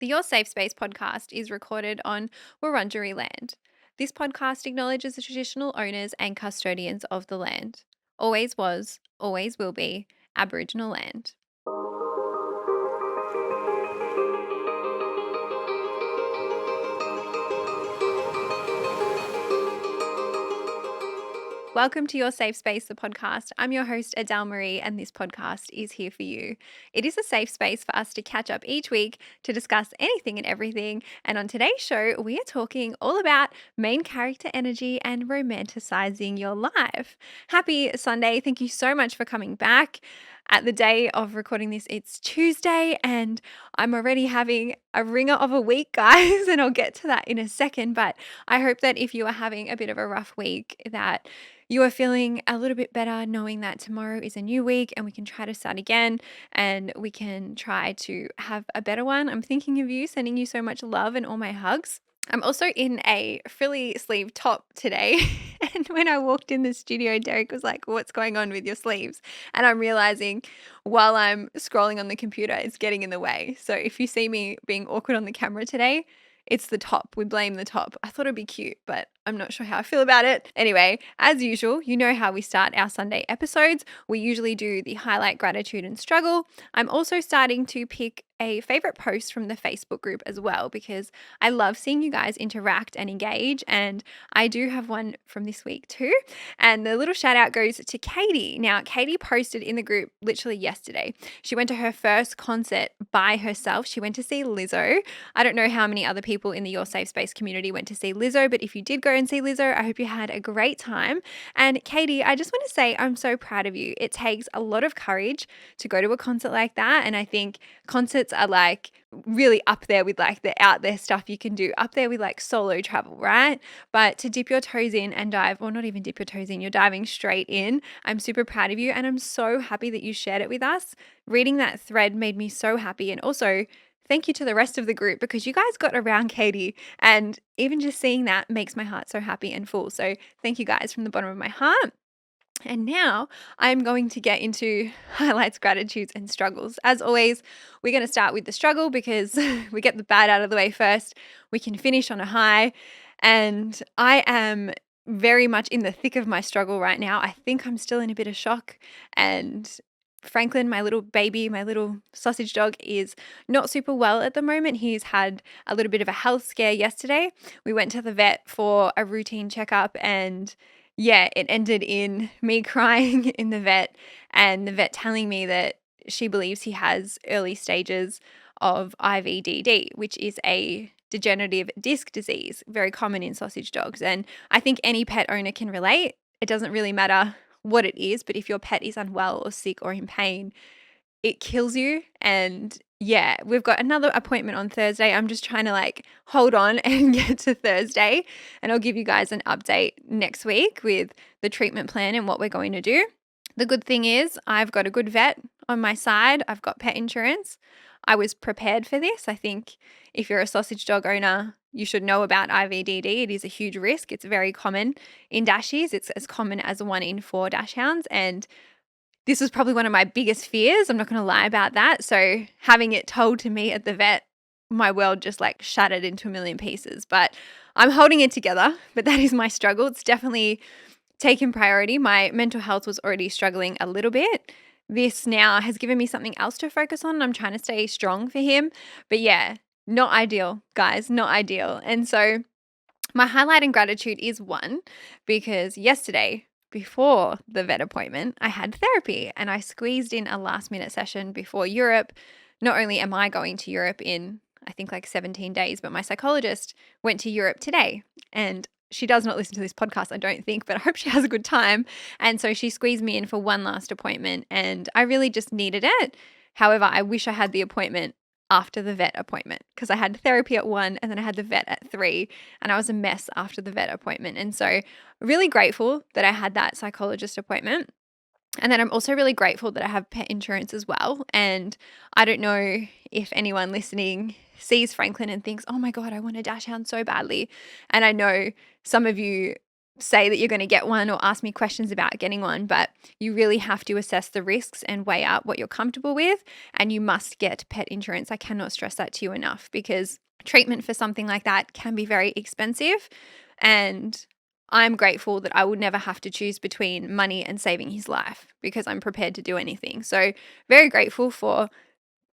The Your Safe Space podcast is recorded on Wurundjeri land. This podcast acknowledges the traditional owners and custodians of the land. Always was, always will be Aboriginal land. Welcome to Your Safe Space, the podcast. I'm your host, Adele Marie, and this podcast is here for you. It is a safe space for us to catch up each week to discuss anything and everything. And on today's show, we are talking all about main character energy and romanticizing your life. Happy Sunday. Thank you so much for coming back. At the day of recording this, it's Tuesday, and I'm already having a ringer of a week, guys, and I'll get to that in a second. But I hope that if you are having a bit of a rough week, that you are feeling a little bit better knowing that tomorrow is a new week and we can try to start again and we can try to have a better one. I'm thinking of you, sending you so much love and all my hugs. I'm also in a frilly sleeve top today. And when I walked in the studio, Derek was like, "What's going on with your sleeves?" And I'm realizing while I'm scrolling on the computer, it's getting in the way. So if you see me being awkward on the camera today, it's the top. We blame the top. I thought it'd be cute, but I'm not sure how I feel about it. Anyway, as usual, you know how we start our Sunday episodes. We usually do the highlight, gratitude, and struggle. I'm also starting to pick a favorite post from the Facebook group as well because I love seeing you guys interact and engage. And I do have one from this week too. And the little shout out goes to Katie. Now, Katie posted in the group literally yesterday. She went to her first concert by herself. She went to see Lizzo. I don't know how many other people in the Your Safe Space community went to see Lizzo, but if you did go and see Lizzo, I hope you had a great time. And Katie, I just want to say I'm so proud of you. It takes a lot of courage to go to a concert like that. And I think concerts are like really up there with like the out there stuff you can do, up there with like solo travel, right? But to dip your toes in and dive, or not even dip your toes in, you're diving straight in. I'm super proud of you. And I'm so happy that you shared it with us. Reading that thread made me so happy. And also, thank you to the rest of the group because you guys got around Katie, and even just seeing that makes my heart so happy and full. So thank you guys from the bottom of my heart. And now I'm going to get into highlights, gratitudes, and struggles. As always, we're going to start with the struggle because we get the bad out of the way first. We can finish on a high. And I am very much in the thick of my struggle right now. I think I'm still in a bit of shock, and Franklin, my little baby, my little sausage dog, is not super well at the moment. He's had a little bit of a health scare yesterday. We went to the vet for a routine checkup, and yeah, it ended in me crying in the vet and the vet telling me that she believes he has early stages of IVDD, which is a degenerative disc disease, very common in sausage dogs. And I think any pet owner can relate. It doesn't really matter what it is, but if your pet is unwell or sick or in pain, it kills you. And yeah, we've got another appointment on Thursday. I'm just trying to like hold on and get to Thursday, and I'll give you guys an update next week with the treatment plan and what we're going to do. The good thing is I've got a good vet on my side. I've got pet insurance. I was prepared for this. I think if you're a sausage dog owner, you should know about IVDD. It is a huge risk. It's very common in dashies. It's as common as 1 in 4 dachshunds. And this was probably one of my biggest fears. I'm not going to lie about that. So having it told to me at the vet, my world just like shattered into a million pieces. But I'm holding it together. But that is my struggle. It's definitely taken priority. My mental health was already struggling a little bit. This now has given me something else to focus on. I'm trying to stay strong for him. But yeah, not ideal, guys, not ideal. And so my highlight and gratitude is one, because yesterday, before the vet appointment, I had therapy and I squeezed in a last minute session before Europe. Not only am I going to Europe in, I think like 17 days, but my psychologist went to Europe today, and she does not listen to this podcast, I don't think, but I hope she has a good time. And so she squeezed me in for one last appointment, and I really just needed it. However, I wish I had the appointment after the vet appointment because I had therapy at 1 and then I had the vet at 3, and I was a mess after the vet appointment. And so really grateful that I had that psychologist appointment. And then I'm also really grateful that I have pet insurance as well. And I don't know if anyone listening sees Franklin and thinks, "Oh my God, I want a dachshund so badly." And I know some of you say that you're going to get one or ask me questions about getting one, but you really have to assess the risks and weigh out what you're comfortable with. And you must get pet insurance. I cannot stress that to you enough, because treatment for something like that can be very expensive. And I'm grateful that I would never have to choose between money and saving his life, because I'm prepared to do anything. So very grateful for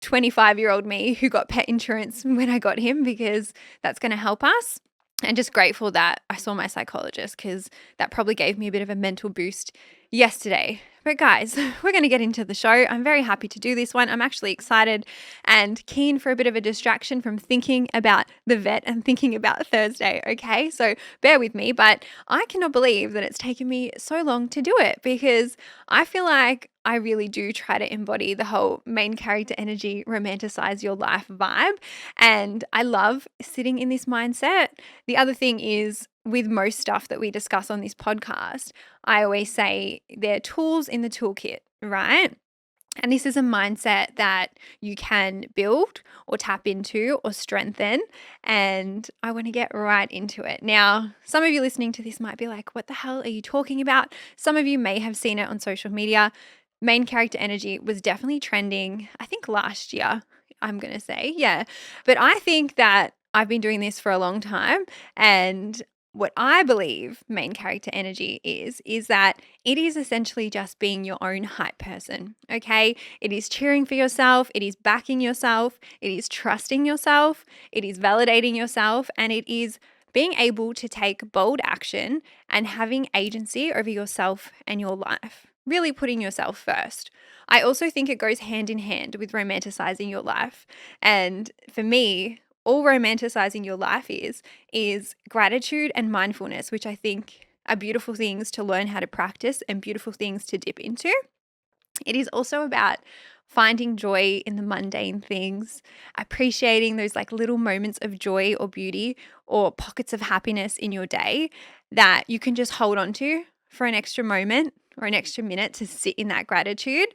25-year-old me who got pet insurance when I got him, because that's going to help us. And just grateful that I saw my psychologist, because that probably gave me a bit of a mental boost yesterday. But guys, we're going to get into the show. I'm very happy to do this one. I'm actually excited and keen for a bit of a distraction from thinking about the vet and thinking about Thursday, okay? So bear with me, but I cannot believe that it's taken me so long to do it, because I feel like I really do try to embody the whole main character energy, romanticize your life vibe. And I love sitting in this mindset. The other thing is, with most stuff that we discuss on this podcast, I always say they're tools in the toolkit, right? And this is a mindset that you can build or tap into or strengthen. And I want to get right into it. Now, some of you listening to this might be like, what the hell are you talking about? Some of you may have seen it on social media. Main character energy was definitely trending, I think last year, I'm going to say. Yeah. But I think that I've been doing this for a long time. And what I believe main character energy is that it is essentially just being your own hype person, okay? It is cheering for yourself, it is backing yourself, it is trusting yourself, it is validating yourself, and it is being able to take bold action and having agency over yourself and your life, really putting yourself first. I also think it goes hand in hand with romanticizing your life. And for me, all romanticizing your life is gratitude and mindfulness, which I think are beautiful things to learn how to practice and beautiful things to dip into. It is also about finding joy in the mundane things, appreciating those like little moments of joy or beauty or pockets of happiness in your day that you can just hold on to for an extra moment or an extra minute to sit in that gratitude.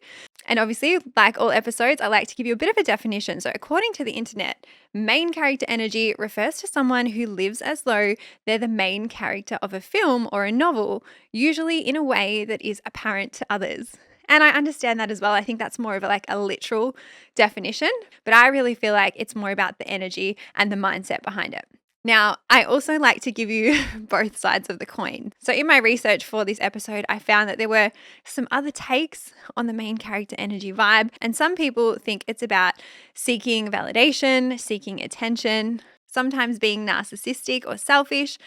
And obviously, like all episodes, I like to give you a bit of a definition. So according to the internet, main character energy refers to someone who lives as though they're the main character of a film or a novel, usually in a way that is apparent to others. And I understand that as well. I think that's more of a literal definition, but I really feel like it's more about the energy and the mindset behind it. Now, I also like to give you both sides of the coin. So in my research for this episode, I found that there were some other takes on the main character energy vibe. And some people think it's about seeking validation, seeking attention, sometimes being narcissistic or selfish.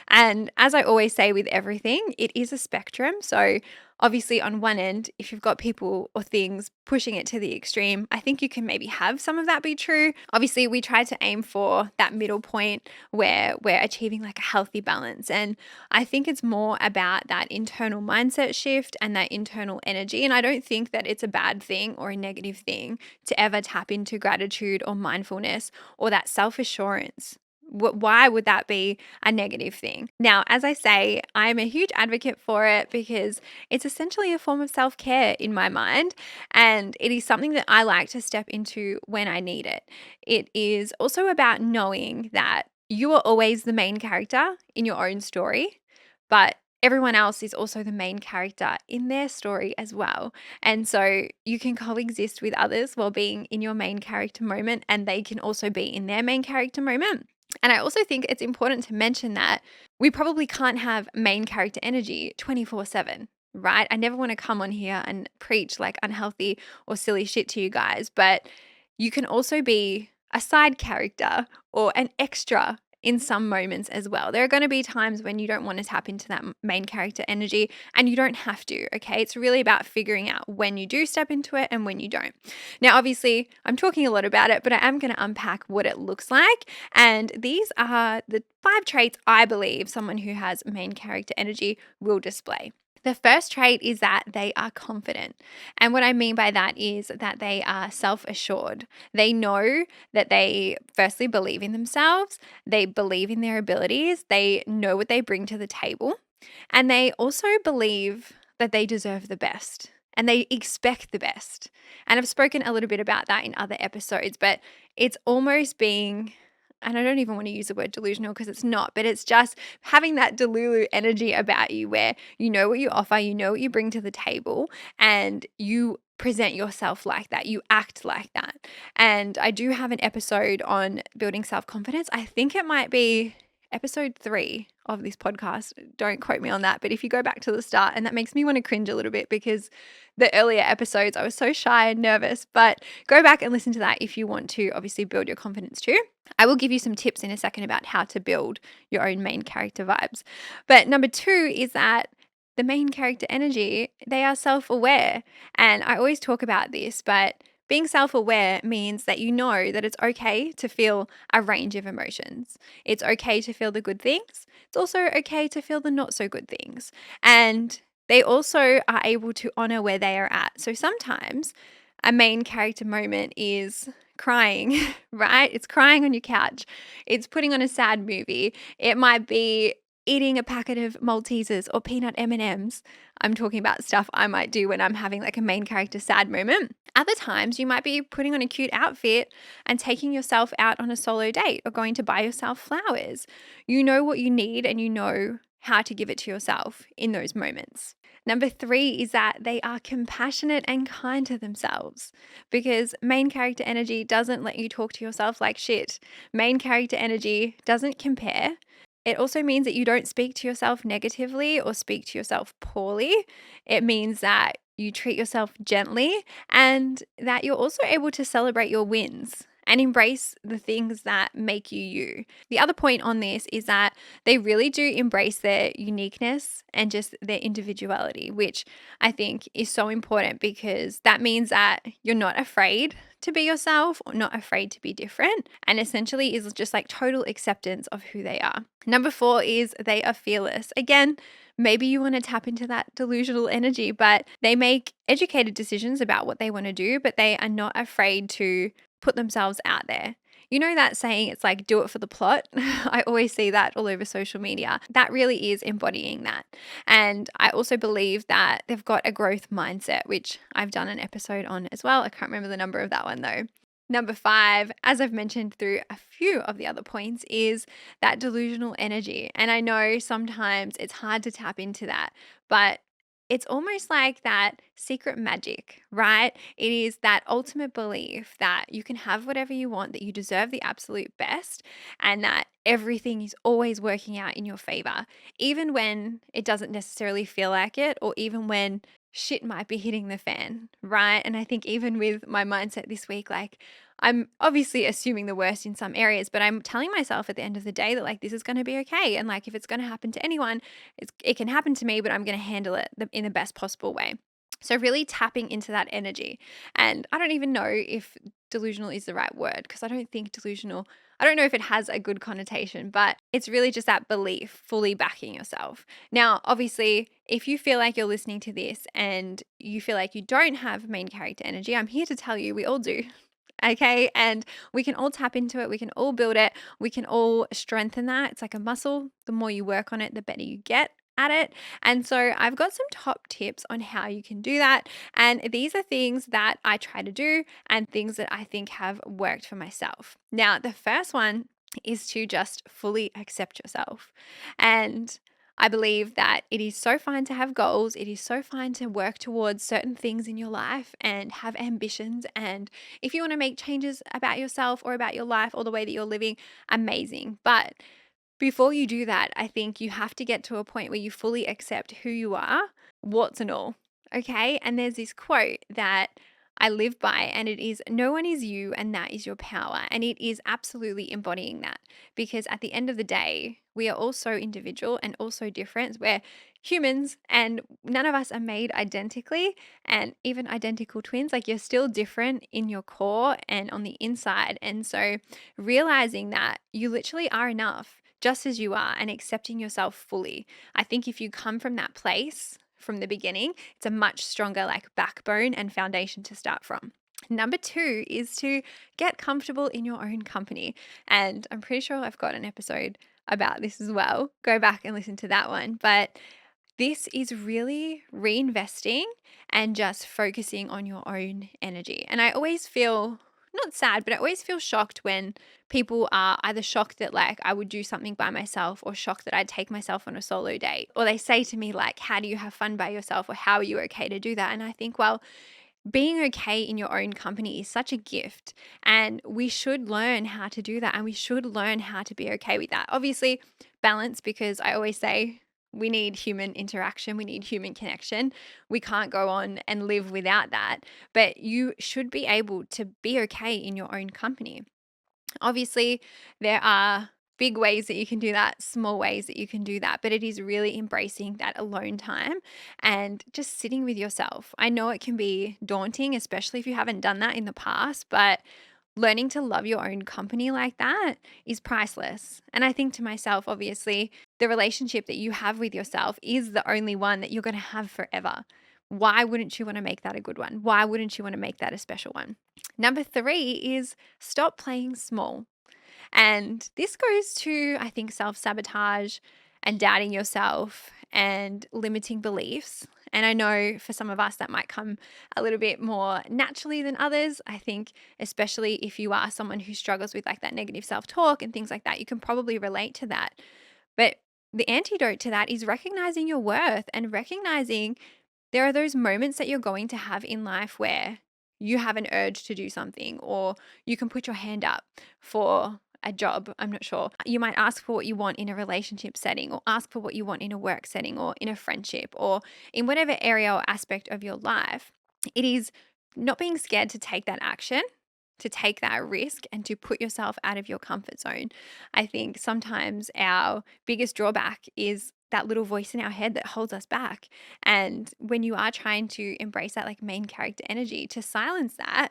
And as I always say with everything, it is a spectrum. So obviously on one end, if you've got people or things pushing it to the extreme, I think you can maybe have some of that be true. Obviously, we try to aim for that middle point where we're achieving like a healthy balance. And I think it's more about that internal mindset shift and that internal energy. And I don't think that it's a bad thing or a negative thing to ever tap into gratitude or mindfulness or that self-assurance. Why would that be a negative thing? Now, as I say, I'm a huge advocate for it because it's essentially a form of self-care in my mind, and it is something that I like to step into when I need it. It is also about knowing that you are always the main character in your own story, but everyone else is also the main character in their story as well. And so you can coexist with others while being in your main character moment, and they can also be in their main character moment. And I also think it's important to mention that we probably can't have main character energy 24/7, right? I never want to come on here and preach like unhealthy or silly shit to you guys, but you can also be a side character or an extra in some moments as well. There are going to be times when you don't want to tap into that main character energy, and you don't have to, okay? It's really about figuring out when you do step into it and when you don't. Now, obviously, I'm talking a lot about it, but I am going to unpack what it looks like. And these are the 5 traits I believe someone who has main character energy will display. The first trait is that they are confident. And what I mean by that is that they are self-assured. They know that they firstly believe in themselves, they believe in their abilities, they know what they bring to the table, and they also believe that they deserve the best and they expect the best. And I've spoken a little bit about that in other episodes, but it's almost being and I don't even want to use the word delusional because it's not, but it's just having that delulu energy about you where you know what you offer, you know what you bring to the table, and you present yourself like that. You act like that. And I do have an episode on building self-confidence. I think it might be episode 3 of this podcast. Don't quote me on that. But if you go back to the start, and that makes me want to cringe a little bit because the earlier episodes, I was so shy and nervous. But go back and listen to that if you want to obviously build your confidence too. I will give you some tips in a second about how to build your own main character vibes. But number 2 is that the main character energy, they are self-aware. And I always talk about this, but being self-aware means that you know that it's okay to feel a range of emotions. It's okay to feel the good things. It's also okay to feel the not so good things. And they also are able to honor where they are at. So sometimes a main character moment is crying, right? It's crying on your couch. It's putting on a sad movie. It might be eating a packet of Maltesers or peanut M&Ms. I'm talking about stuff I might do when I'm having like a main character sad moment. Other times you might be putting on a cute outfit and taking yourself out on a solo date or going to buy yourself flowers. You know what you need and you know how to give it to yourself in those moments. Number 3 is that they are compassionate and kind to themselves, because main character energy doesn't let you talk to yourself like shit. Main character energy doesn't compare. It also means that you don't speak to yourself negatively or speak to yourself poorly. It means that you treat yourself gently and that you're also able to celebrate your wins and embrace the things that make you you. The other point on this is that they really do embrace their uniqueness and just their individuality, which I think is so important because that means that you're not afraid to be yourself or not afraid to be different, and essentially is just like total acceptance of who they are. Number 4 is they are fearless. Again, maybe you want to tap into that delusional energy, but they make educated decisions about what they want to do, but they are not afraid to put themselves out there. You know that saying, it's like, do it for the plot? I always see that all over social media. That really is embodying that. And I also believe that they've got a growth mindset, which I've done an episode on as well. I can't remember the number of that one though. Number 5, as I've mentioned through a few of the other points, is that delusional energy. And I know sometimes it's hard to tap into that, but it's almost like that secret magic, right? It is that ultimate belief that you can have whatever you want, that you deserve the absolute best, and that everything is always working out in your favor, even when it doesn't necessarily feel like it, or even when shit might be hitting the fan, right? And I think even with my mindset this week, like, I'm obviously assuming the worst in some areas, but I'm telling myself at the end of the day that like this is going to be okay. And like if it's going to happen to anyone, it can happen to me, but I'm going to handle it in the best possible way. So really tapping into that energy. And I don't even know if delusional is the right word, because I don't think delusional, I don't know if it has a good connotation, but it's really just that belief fully backing yourself. Now, obviously, if you feel like you're listening to this and you feel like you don't have main character energy, I'm here to tell you we all do. Okay. And we can all tap into it. We can all build it. We can all strengthen that. It's like a muscle. The more you work on it, the better you get at it. And so I've got some top tips on how you can do that. And these are things that I try to do and things that I think have worked for myself. Now, the first one is to just fully accept yourself. And I believe that it is so fine to have goals. It is so fine to work towards certain things in your life and have ambitions. And if you want to make changes about yourself or about your life or the way that you're living, amazing. But before you do that, I think you have to get to a point where you fully accept who you are, warts and all. Okay. And there's this quote that I live by, and it is, no one is you, and that is your power. And it is absolutely embodying that, because at the end of the day, we are all so individual and also different. We're humans, and none of us are made identically, and even identical twins, like you're still different in your core and on the inside. And so realizing that you literally are enough just as you are and accepting yourself fully. I think if you come from that place from the beginning, it's a much stronger like backbone and foundation to start from. Number 2 is to get comfortable in your own company. And I'm pretty sure I've got an episode about this as well. Go back and listen to that one. But this is really reinvesting and just focusing on your own energy. And I always feel not sad, but I always feel shocked when people are either shocked that like I would do something by myself or shocked that I'd take myself on a solo date. Or they say to me like, how do you have fun by yourself? Or how are you okay to do that? And I think, well, being okay in your own company is such a gift, and we should learn how to do that, and we should learn how to be okay with that. Obviously, balance, because I always say we need human interaction, we need human connection. We can't go on and live without that, but you should be able to be okay in your own company. Obviously, there are big ways that you can do that, small ways that you can do that, but it is really embracing that alone time and just sitting with yourself. I know it can be daunting, especially if you haven't done that in the past, but learning to love your own company like that is priceless. And I think to myself, obviously, the relationship that you have with yourself is the only one that you're going to have forever. Why wouldn't you want to make that a good one? Why wouldn't you want to make that a special one? Number three is stop playing small. And this goes to, I think, self sabotage and doubting yourself and limiting beliefs. And I know for some of us that might come a little bit more naturally than others. I think, especially if you are someone who struggles with like that negative self talk and things like that, you can probably relate to that. But the antidote to that is recognizing your worth and recognizing there are those moments that you're going to have in life where you have an urge to do something, or you can put your hand up for a job. I'm not sure. You might ask for what you want in a relationship setting, or ask for what you want in a work setting, or in a friendship, or in whatever area or aspect of your life. It is not being scared to take that action, to take that risk, and to put yourself out of your comfort zone. I think sometimes our biggest drawback is that little voice in our head that holds us back. And when you are trying to embrace that like main character energy, to silence that,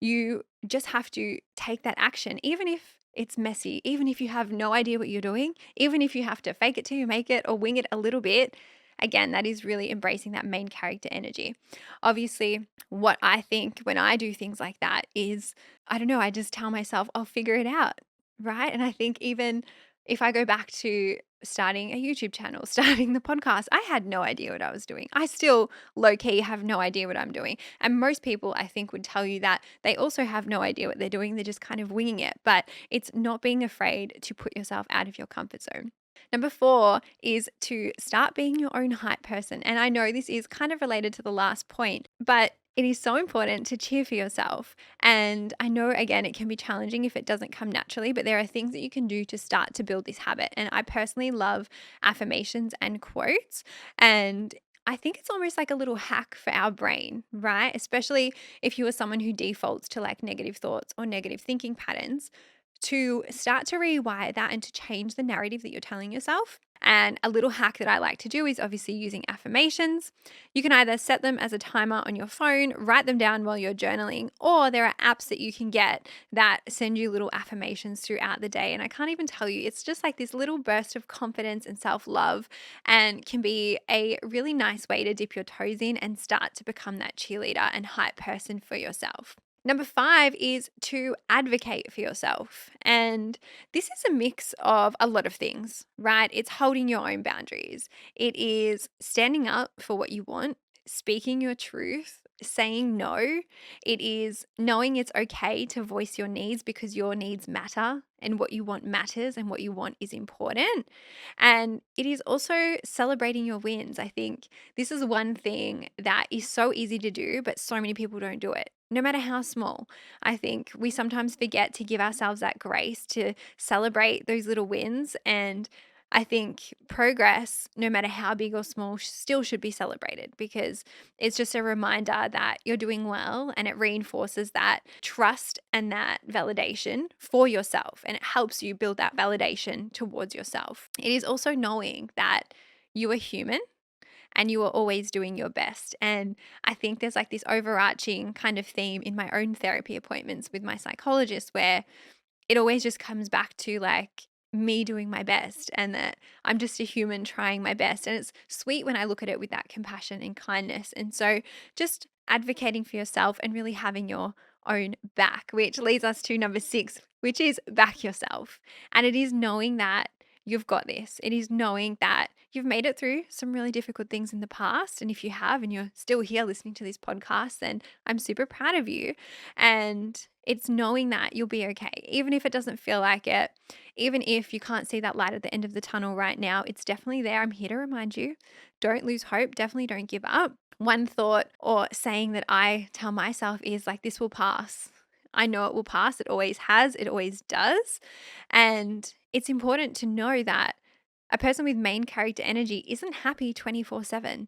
you just have to take that action, even if it's messy, even if you have no idea what you're doing, even if you have to fake it till you make it or wing it a little bit. Again, that is really embracing that main character energy. Obviously, what I think when I do things like that is, I don't know, I just tell myself I'll figure it out, right? And I think even if I go back to starting a YouTube channel, starting the podcast, I had no idea what I was doing. I still low key have no idea what I'm doing. And most people, I think, would tell you that they also have no idea what they're doing. They're just kind of winging it. But it's not being afraid to put yourself out of your comfort zone. Number four is to start being your own hype person. And I know this is kind of related to the last point, but it is so important to cheer for yourself. And I know, again, it can be challenging if it doesn't come naturally, but there are things that you can do to start to build this habit. And I personally love affirmations and quotes. And I think it's almost like a little hack for our brain, right? Especially if you are someone who defaults to like negative thoughts or negative thinking patterns, to start to rewire that and to change the narrative that you're telling yourself. And a little hack that I like to do is obviously using affirmations. You can either set them as a timer on your phone, write them down while you're journaling, or there are apps that you can get that send you little affirmations throughout the day. And I can't even tell you, it's just like this little burst of confidence and self-love, and can be a really nice way to dip your toes in and start to become that cheerleader and hype person for yourself. Number five is to advocate for yourself. And this is a mix of a lot of things, right? It's holding your own boundaries, it is standing up for what you want, speaking your truth, saying no. It is knowing it's okay to voice your needs because your needs matter and what you want matters and what you want is important. And it is also celebrating your wins. I think this is one thing that is so easy to do, but so many people don't do it, no matter how small. I think we sometimes forget to give ourselves that grace to celebrate those little wins. And I think progress, no matter how big or small, still should be celebrated, because it's just a reminder that you're doing well, and it reinforces that trust and that validation for yourself, and it helps you build that validation towards yourself. It is also knowing that you are human and you are always doing your best. And I think there's like this overarching kind of theme in my own therapy appointments with my psychologist, where it always just comes back to like me doing my best, and that I'm just a human trying my best. And it's sweet when I look at it with that compassion and kindness. And so just advocating for yourself and really having your own back, which leads us to number six, which is back yourself. And it is knowing that you've got this. It is knowing that you've made it through some really difficult things in the past. And if you have and you're still here listening to this podcast, then I'm super proud of you. And it's knowing that you'll be okay, even if it doesn't feel like it, even if you can't see that light at the end of the tunnel right now, it's definitely there. I'm here to remind you, don't lose hope. Definitely don't give up. One thought or saying that I tell myself is like, this will pass. I know it will pass. It always has. It always does. And it's important to know that a person with main character energy isn't happy 24/7.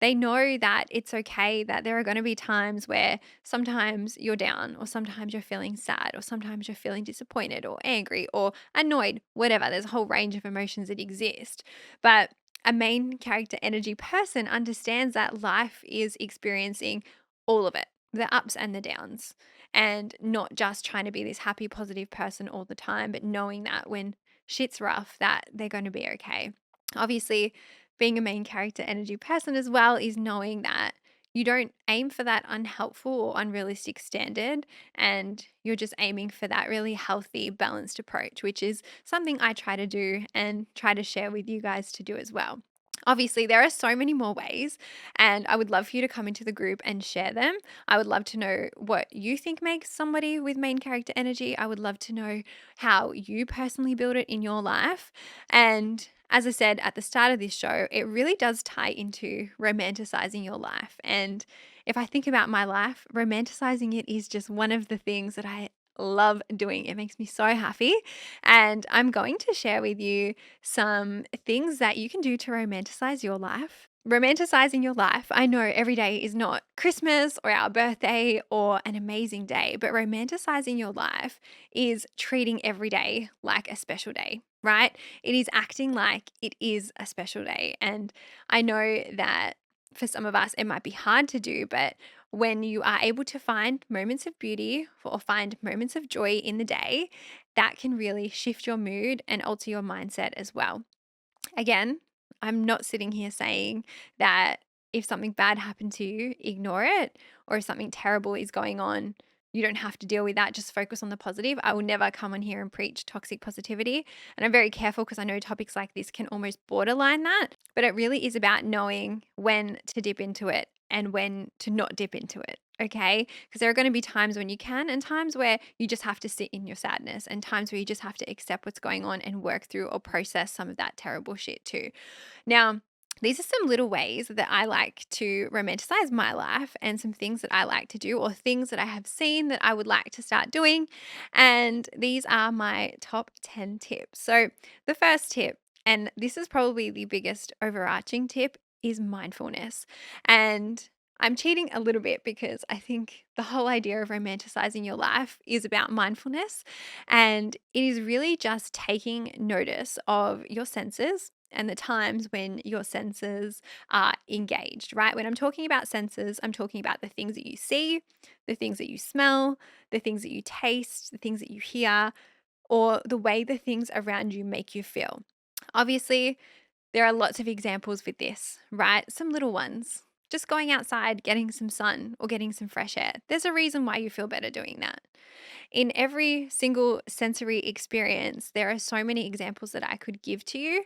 They know that it's okay, that there are going to be times where sometimes you're down, or sometimes you're feeling sad, or sometimes you're feeling disappointed or angry or annoyed, whatever. There's a whole range of emotions that exist. But a main character energy person understands that life is experiencing all of it, the ups and the downs, and not just trying to be this happy, positive person all the time, but knowing that when shit's rough, that they're going to be okay. Obviously, being a main character energy person as well is knowing that you don't aim for that unhelpful or unrealistic standard, and you're just aiming for that really healthy, balanced approach, which is something I try to do and try to share with you guys to do as well. Obviously, there are so many more ways, and I would love for you to come into the group and share them. I would love to know what you think makes somebody with main character energy. I would love to know how you personally build it in your life. And as I said at the start of this show, it really does tie into romanticizing your life. And if I think about my life, romanticizing it is just one of the things that I love doing. It makes me so happy. And I'm going to share with you some things that you can do to romanticize your life. Romanticizing your life, I know every day is not Christmas or our birthday or an amazing day, but romanticizing your life is treating every day like a special day, right? It is acting like it is a special day. And I know that for some of us, it might be hard to do, but when you are able to find moments of beauty or find moments of joy in the day, that can really shift your mood and alter your mindset as well. Again, I'm not sitting here saying that if something bad happened to you, ignore it, or if something terrible is going on, you don't have to deal with that. Just focus on the positive. I will never come on here and preach toxic positivity. And I'm very careful because I know topics like this can almost borderline that. But it really is about knowing when to dip into it and when to not dip into it. Okay. Because there are going to be times when you can, and times where you just have to sit in your sadness, and times where you just have to accept what's going on and work through or process some of that terrible shit too. Now, these are some little ways that I like to romanticize my life, and some things that I like to do, or things that I have seen that I would like to start doing. And these are my top 10 tips. So, the first tip, and this is probably the biggest overarching tip, is mindfulness. And I'm cheating a little bit because I think the whole idea of romanticizing your life is about mindfulness. And it is really just taking notice of your senses and the times when your senses are engaged, right? When I'm talking about senses, I'm talking about the things that you see, the things that you smell, the things that you taste, the things that you hear, or the way the things around you make you feel. Obviously, there are lots of examples with this, right? Some little ones. Just going outside, getting some sun or getting some fresh air. There's a reason why you feel better doing that. In every single sensory experience, there are so many examples that I could give to you.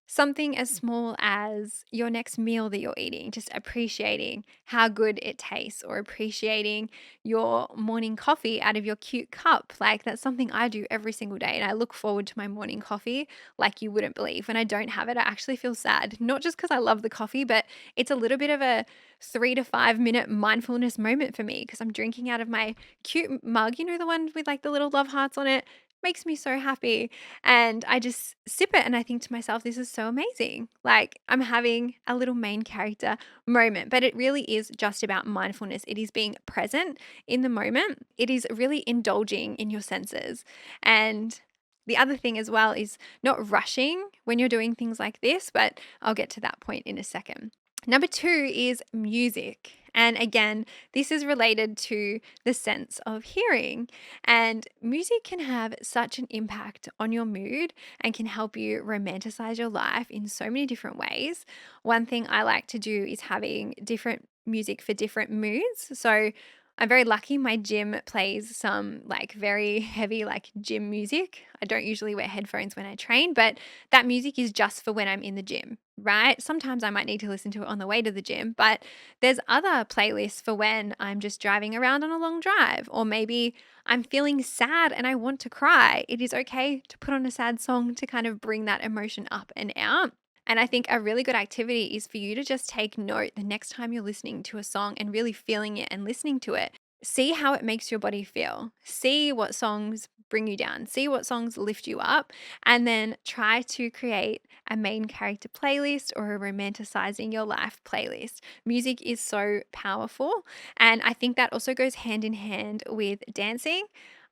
Something as small as your next meal that you're eating, just appreciating how good it tastes, or appreciating your morning coffee out of your cute cup. Like, that's something I do every single day. And I look forward to my morning coffee like you wouldn't believe. When I don't have it, I actually feel sad, not just because I love the coffee, but it's a little bit of a 3 to 5 minute mindfulness moment for me because I'm drinking out of my cute mug, the one with like the little love hearts on it. Makes me so happy. And I just sip it and I think to myself, this is so amazing. Like, I'm having a little main character moment, but it really is just about mindfulness. It is being present in the moment. It is really indulging in your senses. And the other thing as well is not rushing when you're doing things like this, but I'll get to that point in a second. Number 2 is music. And again, this is related to the sense of hearing. And music can have such an impact on your mood and can help you romanticize your life in so many different ways. One thing I like to do is having different music for different moods. So I'm very lucky my gym plays some like very heavy like gym music. I don't usually wear headphones when I train, but that music is just for when I'm in the gym, right? Sometimes I might need to listen to it on the way to the gym, but there's other playlists for when I'm just driving around on a long drive, or maybe I'm feeling sad and I want to cry. It is okay to put on a sad song to kind of bring that emotion up and out. And I think a really good activity is for you to just take note the next time you're listening to a song and really feeling it and listening to it. See how it makes your body feel. See what songs bring you down. See what songs lift you up. And then try to create a main character playlist or a romanticizing your life playlist. Music is so powerful. And I think that also goes hand in hand with dancing.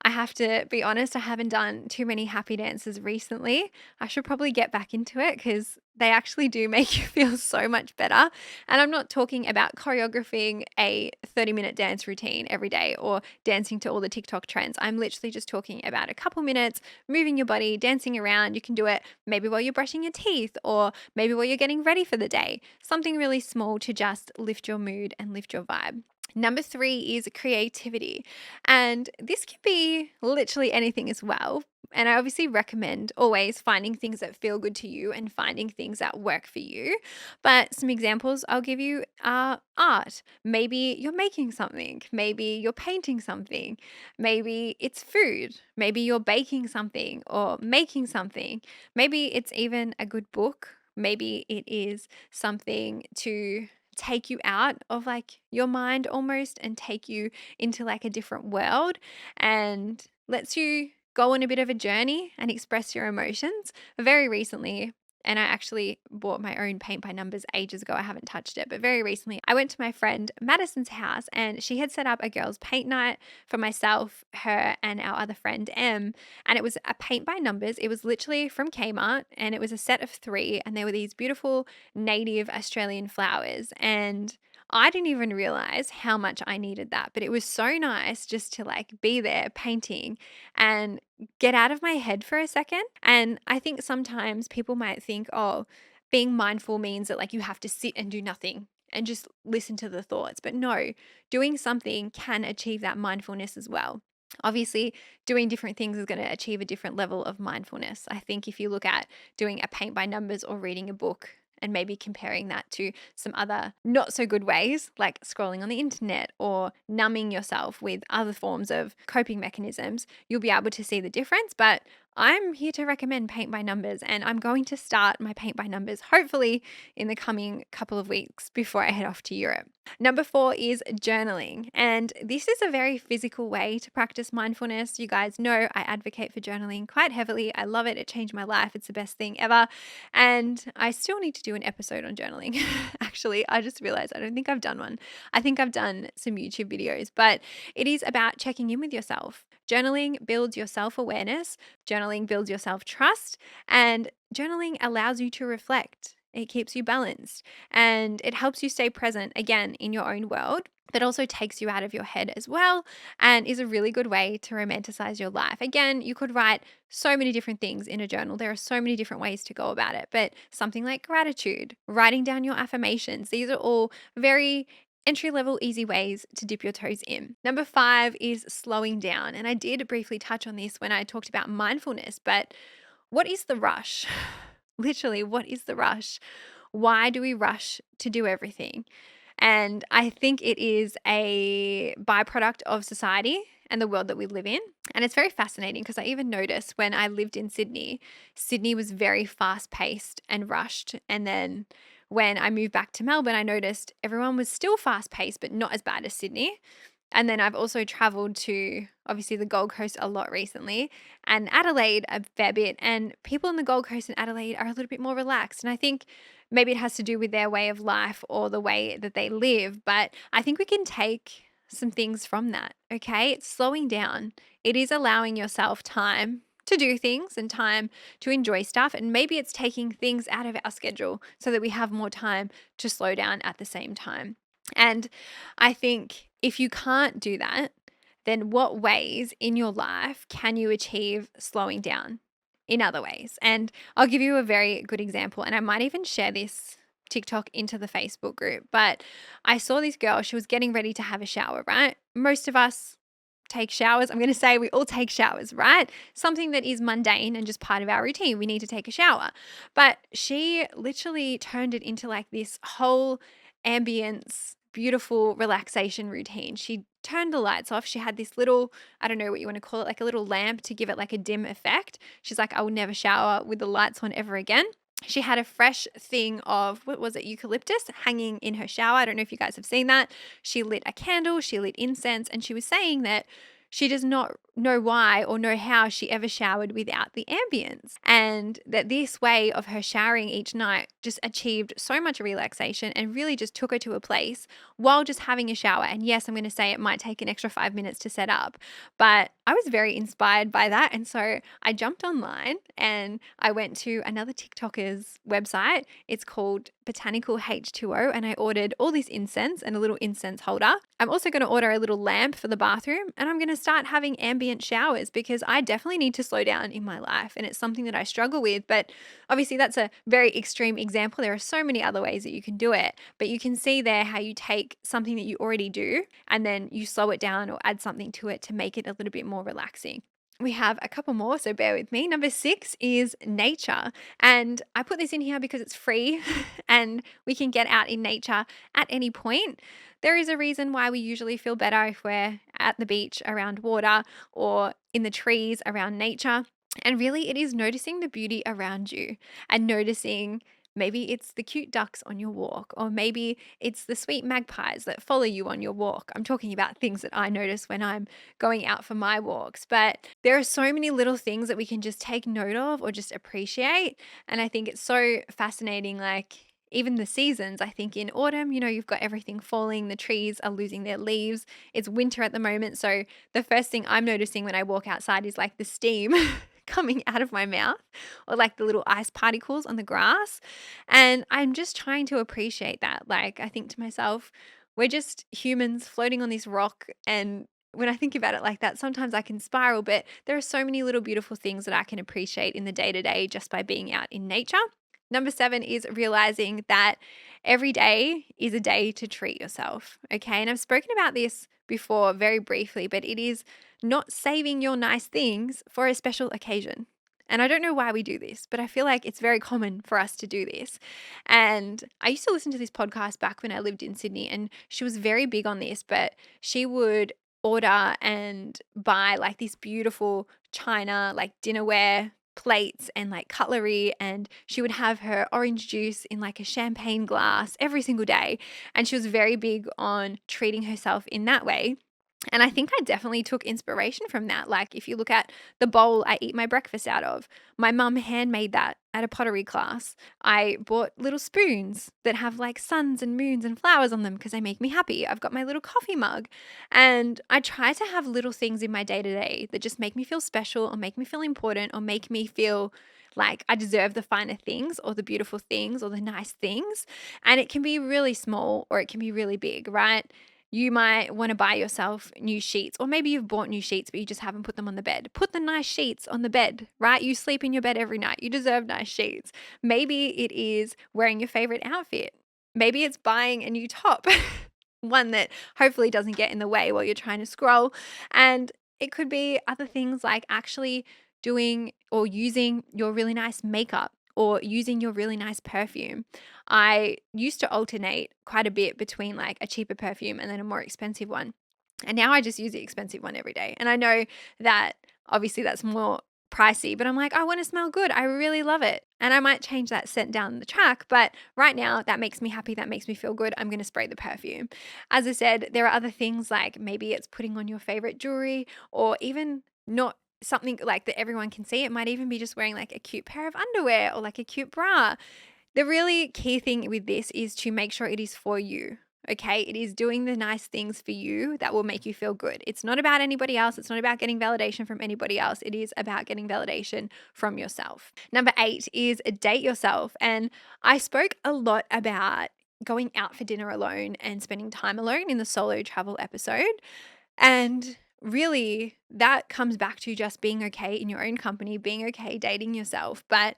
I have to be honest, I haven't done too many happy dances recently. I should probably get back into it because they actually do make you feel so much better. And I'm not talking about choreographing a 30-minute dance routine every day or dancing to all the TikTok trends. I'm literally just talking about a couple minutes, moving your body, dancing around. You can do it maybe while you're brushing your teeth or maybe while you're getting ready for the day. Something really small to just lift your mood and lift your vibe. Number 3 is creativity. And this can be literally anything as well. And I obviously recommend always finding things that feel good to you and finding things that work for you. But some examples I'll give you are art. Maybe you're making something. Maybe you're painting something. Maybe it's food. Maybe you're baking something or making something. Maybe it's even a good book. Maybe it is something to take you out of like your mind almost and take you into like a different world and lets you go on a bit of a journey and express your emotions. Very recently, and I actually bought my own paint by numbers ages ago. I haven't touched it, but very recently I went to my friend Madison's house and she had set up a girls' paint night for myself, her, and our other friend Em. And it was a paint by numbers. It was literally from Kmart and it was a set of 3. And there were these beautiful native Australian flowers. And I didn't even realize how much I needed that, but it was so nice just to like be there painting and get out of my head for a second. And I think sometimes people might think, oh, being mindful means that like you have to sit and do nothing and just listen to the thoughts. But no, doing something can achieve that mindfulness as well. Obviously, doing different things is going to achieve a different level of mindfulness. I think if you look at doing a paint by numbers or reading a book, and maybe comparing that to some other not so good ways like scrolling on the internet or numbing yourself with other forms of coping mechanisms, you'll be able to see the difference. But I'm here to recommend paint by numbers, and I'm going to start my paint by numbers hopefully in the coming couple of weeks before I head off to Europe. Number 4 is journaling. And this is a very physical way to practice mindfulness. You guys know I advocate for journaling quite heavily. I love it. It changed my life. It's the best thing ever. And I still need to do an episode on journaling. Actually, I just realized I don't think I've done one. I think I've done some YouTube videos, but it is about checking in with yourself. Journaling builds your self awareness, journaling builds your self trust, and journaling allows you to reflect. It keeps you balanced and it helps you stay present again in your own world, but also takes you out of your head as well and is a really good way to romanticize your life. Again, you could write so many different things in a journal. There are so many different ways to go about it, but something like gratitude, writing down your affirmations, these are all very entry level, easy ways to dip your toes in. Number 5 is slowing down. And I did briefly touch on this when I talked about mindfulness, but what is the rush? Literally, what is the rush? Why do we rush to do everything? And I think it is a byproduct of society and the world that we live in. And it's very fascinating because I even noticed when I lived in Sydney, Sydney was very fast paced and rushed. And then when I moved back to Melbourne, I noticed everyone was still fast paced, but not as bad as Sydney. And then I've also traveled to obviously the Gold Coast a lot recently and Adelaide a fair bit. And people in the Gold Coast and Adelaide are a little bit more relaxed. And I think maybe it has to do with their way of life or the way that they live. But I think we can take some things from that. Okay. It's slowing down. It is allowing yourself time to do things and time to enjoy stuff. And maybe it's taking things out of our schedule so that we have more time to slow down at the same time. And I think if you can't do that, then what ways in your life can you achieve slowing down in other ways? And I'll give you a very good example, and I might even share this TikTok into the Facebook group, but I saw this girl, she was getting ready to have a shower, right? Most of us take showers. I'm going to say we all take showers, right? Something that is mundane and just part of our routine. We need to take a shower. But she literally turned it into like this whole ambience, beautiful relaxation routine. She turned the lights off. She had this little, I don't know what you want to call it, like a little lamp to give it like a dim effect. She's like, I will never shower with the lights on ever again. She had a fresh thing of, what was it, eucalyptus hanging in her shower. I don't know if you guys have seen that. She lit a candle, she lit incense, and she was saying that she does not know why or know how she ever showered without the ambience. And that this way of her showering each night just achieved so much relaxation and really just took her to a place while just having a shower. And yes, I'm going to say it might take an extra 5 minutes to set up, but I was very inspired by that. And so I jumped online and I went to another TikToker's website. It's called Botanical H2O, and I ordered all this incense and a little incense holder. I'm also going to order a little lamp for the bathroom, and I'm going to start having ambient showers because I definitely need to slow down in my life, and it's something that I struggle with. But obviously that's a very extreme example. There are so many other ways that you can do it, but you can see there how you take something that you already do and then you slow it down or add something to it to make it a little bit more relaxing. We have a couple more, so bear with me. Number 6 is nature. And I put this in here because it's free and we can get out in nature at any point. There is a reason why we usually feel better if we're at the beach around water or in the trees around nature. And really, it is noticing the beauty around you and noticing maybe it's the cute ducks on your walk, or maybe it's the sweet magpies that follow you on your walk. I'm talking about things that I notice when I'm going out for my walks. But there are so many little things that we can just take note of or just appreciate. And I think it's so fascinating, like even the seasons. I think in autumn, you've got everything falling, the trees are losing their leaves. It's winter at the moment. So the first thing I'm noticing when I walk outside is like the steam coming out of my mouth or like the little ice particles on the grass. And I'm just trying to appreciate that. Like, I think to myself, we're just humans floating on this rock. And when I think about it like that, sometimes I can spiral, but there are so many little beautiful things that I can appreciate in the day to day just by being out in nature. Number 7 is realizing that every day is a day to treat yourself. Okay. And I've spoken about this before very briefly, but it is not saving your nice things for a special occasion. And I don't know why we do this, but I feel like it's very common for us to do this. And I used to listen to this podcast back when I lived in Sydney, and she was very big on this, but she would order and buy like this beautiful china, like dinnerware plates and like cutlery, and she would have her orange juice in like a champagne glass every single day. And she was very big on treating herself in that way. And I think I definitely took inspiration from that. Like, if you look at the bowl I eat my breakfast out of, my mum handmade that at a pottery class. I bought little spoons that have like suns and moons and flowers on them because they make me happy. I've got my little coffee mug. And I try to have little things in my day to day that just make me feel special or make me feel important or make me feel like I deserve the finer things or the beautiful things or the nice things. And it can be really small or it can be really big, right? You might want to buy yourself new sheets, or maybe you've bought new sheets, but you just haven't put them on the bed. Put the nice sheets on the bed, right? You sleep in your bed every night. You deserve nice sheets. Maybe it is wearing your favorite outfit. Maybe it's buying a new top, one that hopefully doesn't get in the way while you're trying to scroll. And it could be other things like actually doing or using your really nice makeup or using your really nice perfume. I used to alternate quite a bit between like a cheaper perfume and then a more expensive one. And now I just use the expensive one every day. And I know that obviously that's more pricey, but I'm like, I want to smell good. I really love it. And I might change that scent down the track. But right now, that makes me happy. That makes me feel good. I'm going to spray the perfume. As I said, there are other things like maybe it's putting on your favorite jewelry, or even not something like that everyone can see. It might even be just wearing like a cute pair of underwear or like a cute bra. The really key thing with this is to make sure it is for you. Okay, it is doing the nice things for you that will make you feel good. It's not about anybody else. It's not about getting validation from anybody else. It is about getting validation from yourself. Number 8 is date yourself. And I spoke a lot about going out for dinner alone and spending time alone in the solo travel episode. And really, that comes back to just being okay in your own company, being okay dating yourself. But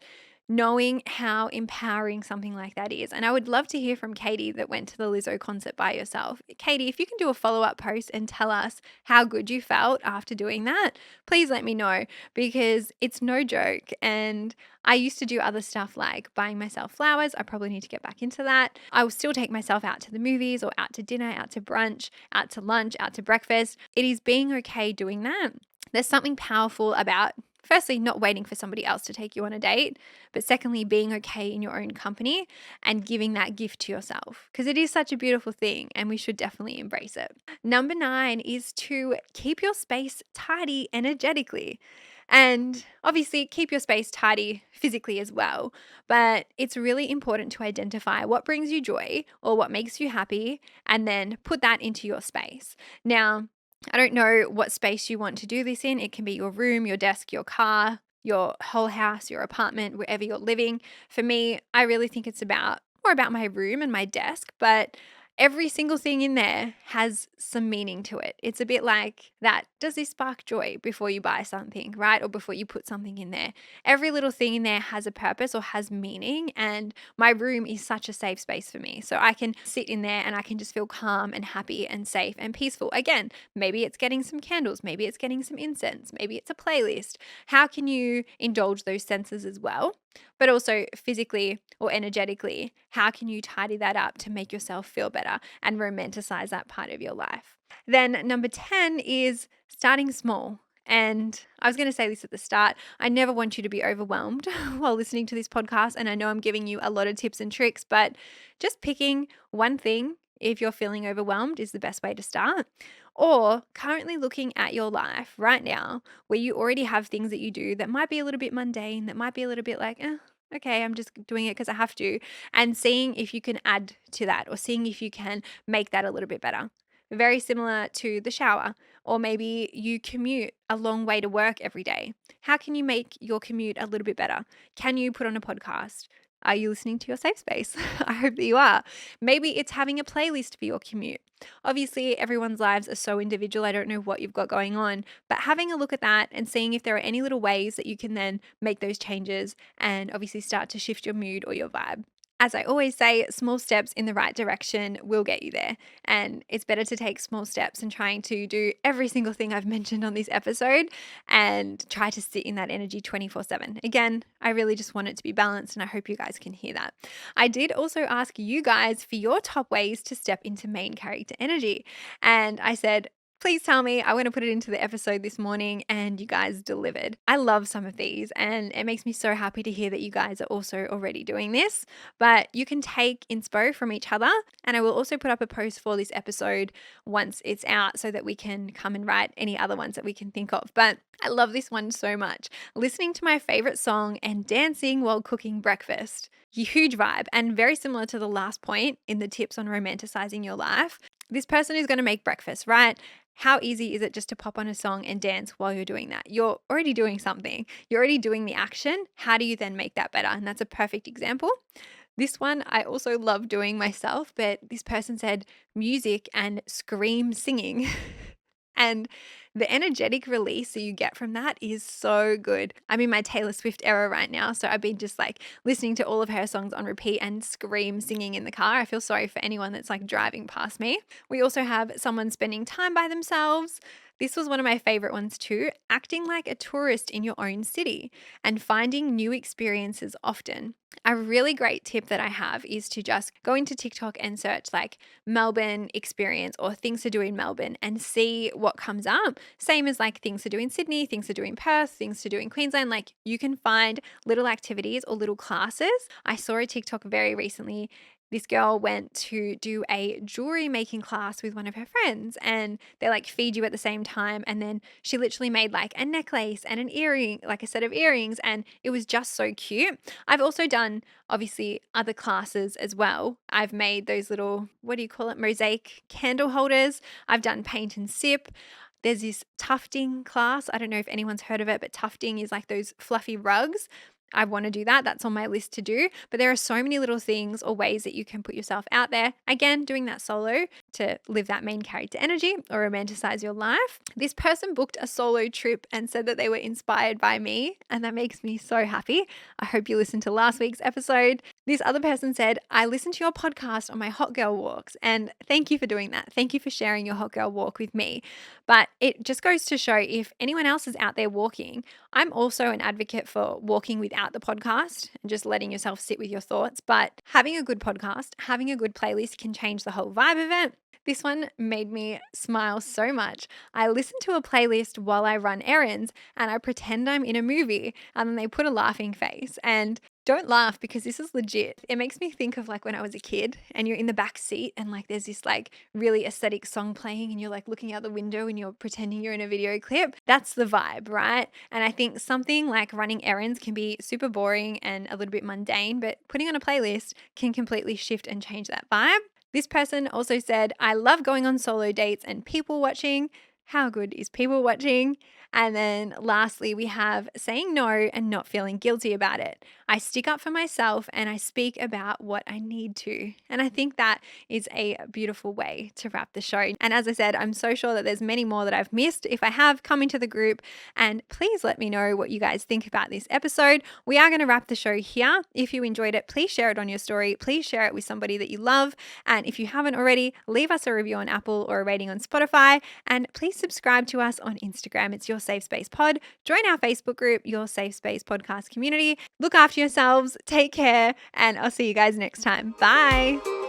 knowing how empowering something like that is. And I would love to hear from Katie that went to the Lizzo concert by yourself. Katie, if you can do a follow-up post and tell us how good you felt after doing that, please let me know, because it's no joke. And I used to do other stuff like buying myself flowers. I probably need to get back into that. I will still take myself out to the movies or out to dinner, out to brunch, out to lunch, out to breakfast. It is being okay doing that. There's something powerful about, firstly, not waiting for somebody else to take you on a date, but secondly, being okay in your own company and giving that gift to yourself, because it is such a beautiful thing and we should definitely embrace it. Number 9 is to keep your space tidy energetically. And obviously, keep your space tidy physically as well. But it's really important to identify what brings you joy or what makes you happy and then put that into your space. Now, I don't know what space you want to do this in. It can be your room, your desk, your car, your whole house, your apartment, wherever you're living. For me, I really think it's more about my room and my desk, but every single thing in there has some meaning to it. It's a bit like that. Does this spark joy before you buy something, right? Or before you put something in there? Every little thing in there has a purpose or has meaning. And my room is such a safe space for me. So I can sit in there and I can just feel calm and happy and safe and peaceful. Again, maybe it's getting some candles. Maybe it's getting some incense. Maybe it's a playlist. How can you indulge those senses as well? But also physically or energetically, how can you tidy that up to make yourself feel better and romanticize that part of your life? Then number 10 is starting small. And I was going to say this at the start. I never want you to be overwhelmed while listening to this podcast. And I know I'm giving you a lot of tips and tricks, but just picking one thing if you're feeling overwhelmed is the best way to start. Or currently looking at your life right now where you already have things that you do that might be a little bit mundane, that might be a little bit like, okay, I'm just doing it because I have to, and seeing if you can add to that or seeing if you can make that a little bit better. Very similar to the shower, or maybe you commute a long way to work every day. How can you make your commute a little bit better? Can you put on a podcast? Are you listening to your safe space? I hope that you are. Maybe it's having a playlist for your commute. Obviously, everyone's lives are so individual. I don't know what you've got going on, but having a look at that and seeing if there are any little ways that you can then make those changes and obviously start to shift your mood or your vibe. As I always say, small steps in the right direction will get you there. And it's better to take small steps and trying to do every single thing I've mentioned on this episode and try to sit in that energy 24/7. Again, I really just want it to be balanced and I hope you guys can hear that. I did also ask you guys for your top ways to step into main character energy. And I said, please tell me. I want to put it into the episode this morning and you guys delivered. I love some of these and it makes me so happy to hear that you guys are also already doing this. But you can take inspo from each other, and I will also put up a post for this episode once it's out so that we can come and write any other ones that we can think of. But I love this one so much. Listening to my favorite song and dancing while cooking breakfast. Huge vibe, and very similar to the last point in the tips on romanticizing your life. This person is going to make breakfast, right? How easy is it just to pop on a song and dance while you're doing that? You're already doing something. You're already doing the action. How do you then make that better? And that's a perfect example. This one I also love doing myself, but this person said music and scream singing. And the energetic release that you get from that is so good. I'm in my Taylor Swift era right now. So I've been just like listening to all of her songs on repeat and scream singing in the car. I feel sorry for anyone that's like driving past me. We also have someone spending time by themselves. This was one of my favorite ones too, acting like a tourist in your own city and finding new experiences often. A really great tip that I have is to just go into TikTok and search like Melbourne experience or things to do in Melbourne and see what comes up. Same as like things to do in Sydney, things to do in Perth, things to do in Queensland. Like you can find little activities or little classes. I saw a TikTok very recently. This girl went to do a jewelry making class with one of her friends and they like feed you at the same time. And then she literally made like a necklace and an earring, like a set of earrings. And it was just so cute. I've also done obviously other classes as well. I've made those little, what do you call it? Mosaic candle holders. I've done paint and sip. There's this tufting class. I don't know if anyone's heard of it, but tufting is like those fluffy rugs. I want to do that. That's on my list to do. But there are so many little things or ways that you can put yourself out there. Again, doing that solo to live that main character energy or romanticize your life. This person booked a solo trip and said that they were inspired by me, and that makes me so happy. I hope you listened to last week's episode. This other person said, I listen to your podcast on my hot girl walks, and thank you for doing that. Thank you for sharing your hot girl walk with me. But it just goes to show if anyone else is out there walking, I'm also an advocate for walking without the podcast and just letting yourself sit with your thoughts. But having a good podcast, having a good playlist can change the whole vibe of it. This one made me smile so much. I listen to a playlist while I run errands and I pretend I'm in a movie, and then they put a laughing face. And don't laugh because this is legit. It makes me think of like when I was a kid and you're in the back seat and like there's this like really aesthetic song playing and you're like looking out the window and you're pretending you're in a video clip. That's the vibe, right? And I think something like running errands can be super boring and a little bit mundane, but putting on a playlist can completely shift and change that vibe. This person also said, I love going on solo dates and people watching. How good is people watching? And then lastly, we have saying no and not feeling guilty about it. I stick up for myself and I speak about what I need to. And I think that is a beautiful way to wrap the show. And as I said, I'm so sure that there's many more that I've missed. If I have, come into the group and please let me know what you guys think about this episode. We are going to wrap the show here. If you enjoyed it, please share it on your story. Please share it with somebody that you love. And if you haven't already, leave us a review on Apple or a rating on Spotify. And please subscribe to us on Instagram. It's Your Safe Space Pod. Join our Facebook group, Your Safe Space Podcast Community. Look after yourselves, take care, and I'll see you guys next time. Bye.